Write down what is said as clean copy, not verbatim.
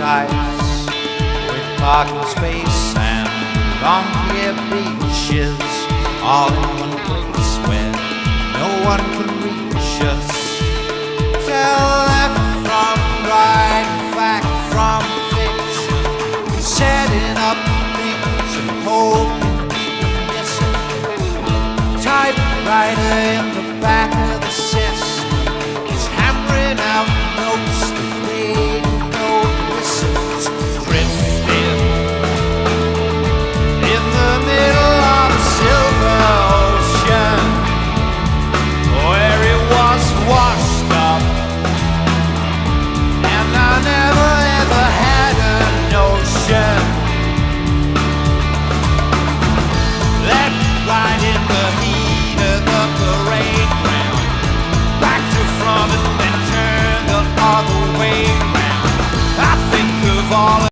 ice, with parking space and long-hair beaches, all in one place where no one can reach us. Tell left from right, fact from fiction, setting up things and hoping you're missing. Typewriter in the back